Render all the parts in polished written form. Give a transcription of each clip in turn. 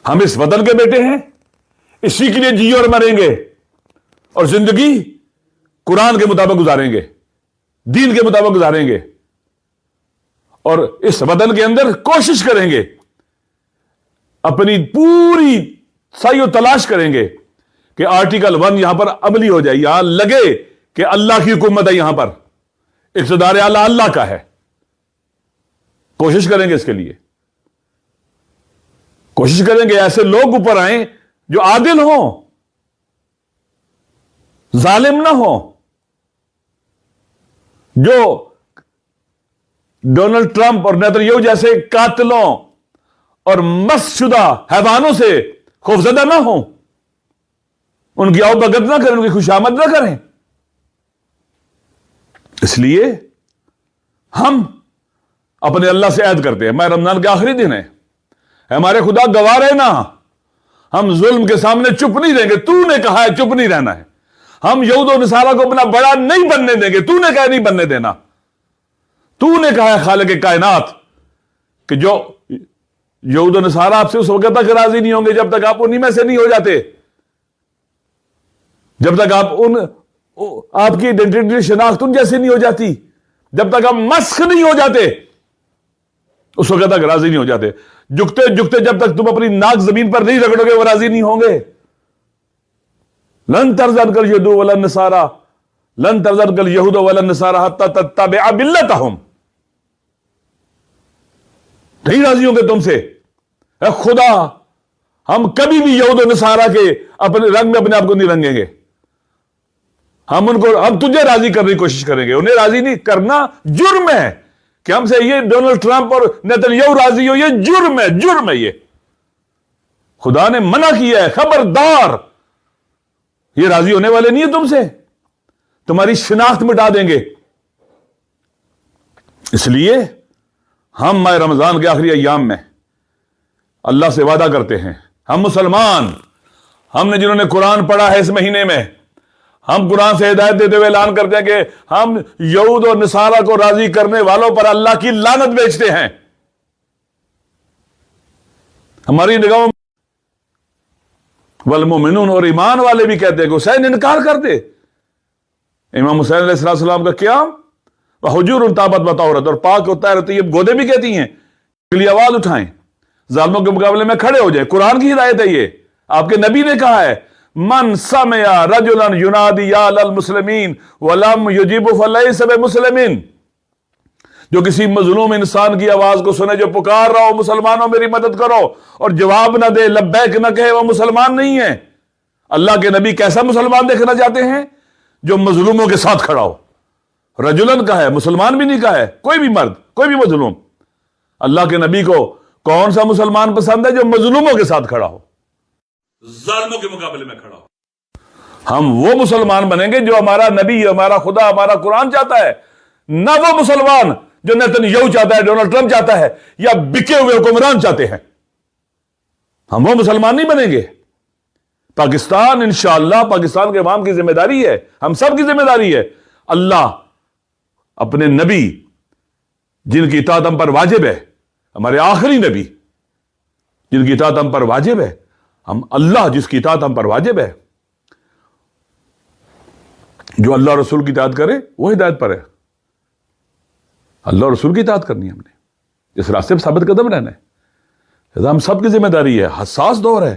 ہم اس وطن کے بیٹے ہیں، اسی کے لیے جی اور مریں گے، اور زندگی قرآن کے مطابق گزاریں گے، دین کے مطابق گزاریں گے، اور اس وطن کے اندر کوشش کریں گے، اپنی پوری سعی و تلاش کریں گے کہ آرٹیکل 1 یہاں پر عملی ہو جائے، یہاں لگے کہ اللہ کی حکومت ہے، یہاں پر اقتدار اعلی اللہ کا ہے۔ کوشش کریں گے، اس کے لیے کوشش کریں گے ایسے لوگ اوپر آئیں جو عادل ہوں، ظالم نہ ہوں، جو ڈونلڈ ٹرمپ اور نیتنیاہو جیسے قاتلوں اور مست شدہ حیوانوں سے خوفزدہ نہ ہوں، ان کی آؤ بھگت نہ کریں، ان کی خوشامد نہ کریں۔ اس لیے ہم اپنے اللہ سے عہد کرتے ہیں، میں رمضان کے آخری دن ہے، ہمارے خدا گواہ رہنا، ہم ظلم کے سامنے چپ نہیں رہیں گے، تو نے کہا ہے چپ نہیں رہنا ہے۔ ہم یہود و نصارہ کو اپنا بڑا نہیں بننے دیں گے، تو نے کہا نہیں بننے دینا۔ تو نے کہا ہے خالق کائنات کہ جو یہود و نصارہ آپ سے اس وقت تک راضی نہیں ہوں گے جب تک آپ انہی میں سے نہیں ہو جاتے، جب تک آپ کی آئیڈینٹی شناخت ان جیسی نہیں ہو جاتی، جب تک آپ مسخ نہیں ہو جاتے، اس وقت تک راضی نہیں ہو جاتے۔ جھکتے جھکتے جب تک تم اپنی ناک زمین پر نہیں رگڑو گے وہ راضی نہیں ہوں گے۔ لن ترضى عنك اليهود ولا النصارى لن ترضى عنك اليهود ولا النصارى حتى تتبع ملتهم، نہیں راضی ہوں گے تم سے۔ اے خدا، ہم کبھی بھی یہود و نصارہ کے اپنے رنگ میں اپنے آپ کو نہیں رنگیں گے، ہم تجھے راضی کرنے کی کوشش کریں گے، انہیں راضی نہیں کرنا جرم ہے کہ ہم سے یہ ڈونلڈ ٹرمپ اور نیتنیاہو راضی ہو، یہ جرم ہے، جرم ہے۔ یہ خدا نے منع کیا ہے، خبردار، یہ راضی ہونے والے نہیں ہیں تم سے، تمہاری شناخت مٹا دیں گے۔ اس لیے ہم ماہ رمضان کے آخری ایام میں اللہ سے وعدہ کرتے ہیں، ہم مسلمان، ہم نے جنہوں نے قرآن پڑھا ہے اس مہینے میں، ہم قرآن سے ہدایت دیتے ہوئے اعلان کرتے ہیں کہ ہم یہود اور نصارہ کو راضی کرنے والوں پر اللہ کی لعنت بیچتے ہیں۔ ہماری نگاہوں میں والمؤمنون، اور ایمان والے بھی کہتے ہیں کہ حسین انکار کر دے۔ امام حسین علیہ السلام کا قیام وحجور طابت بطورت، اور پاک ہوتا ہے طیب گودے بھی کہتی ہیں کہ لیے آواز اٹھائیں، ظالموں کے مقابلے میں کھڑے ہو جائیں۔ قرآن کی ہدایت ہے، یہ آپ کے نبی نے کہا ہے، من سمع رجلا ینادی یا للمسلمین ولم یجب فلیس بمسلمین، جو کسی مظلوم انسان کی آواز کو سنے جو پکار رہا ہو مسلمانوں میری مدد کرو، اور جواب نہ دے، لبیک نہ کہے، وہ مسلمان نہیں ہے۔ اللہ کے نبی کیسا مسلمان دیکھنا چاہتے ہیں؟ جو مظلوموں کے ساتھ کھڑا ہو۔ رجلن کا ہے، مسلمان بھی نہیں کہا ہے، کوئی بھی مرد، کوئی بھی مظلوم۔ اللہ کے نبی کو کون سا مسلمان پسند ہے؟ جو مظلوموں کے ساتھ کھڑا ہو، ظالموں کے مقابلے میں کھڑا ہو۔ ہم وہ مسلمان بنیں گے جو ہمارا نبی، ہمارا خدا، ہمارا قرآن چاہتا ہے، نہ وہ مسلمان جو نیتنیاہو چاہتا ہے، ڈونلڈ ٹرمپ چاہتا ہے، یا بکے ہوئے حکمران چاہتے ہیں۔ ہم وہ مسلمان نہیں بنیں گے۔ پاکستان انشاءاللہ پاکستان کے عوام کی ذمہ داری ہے، ہم سب کی ذمہ داری ہے۔ اللہ اپنے نبی جن کی اطاعت ہم پر واجب ہے، ہمارے آخری نبی جن کی اطاعت ہم پر واجب ہے، ہم اللہ جس کی اطاعت ہم پر واجب ہے، جو اللہ رسول کی اطاعت کرے وہ ہدایت پر ہے۔ اللہ رسول کی اطاعت کرنی ہے، ہم نے اس راستے پہ ثابت قدم رہنا ہے۔ ہم سب کی ذمہ داری ہے، حساس دور ہے،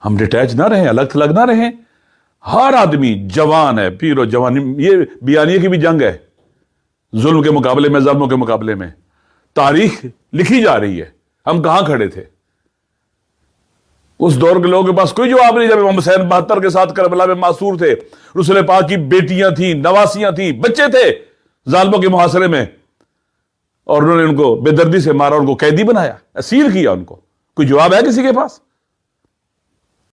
ہم ڈیٹیچ نہ رہیں، الگ تھلگ نہ رہیں۔ ہر آدمی جوان ہے، پیر و جوان، یہ بیانیے کی بھی جنگ ہے، ظلم کے مقابلے میں، ظلموں کے مقابلے میں تاریخ لکھی جا رہی ہے۔ ہم کہاں کھڑے تھے؟ اس دور کے لوگوں کے پاس کوئی جواب نہیں جب امام حسین 72 کے ساتھ کربلا میں معصور تھے، رسول پاک کی بیٹیاں تھیں، نواسیاں تھیں، بچے تھے ظالموں کے محاصرے میں، اور انہوں نے ان کو بے دردی سے مارا، ان کو قیدی بنایا، اسیر کیا ان کو۔ کوئی جواب ہے کسی کے پاس؟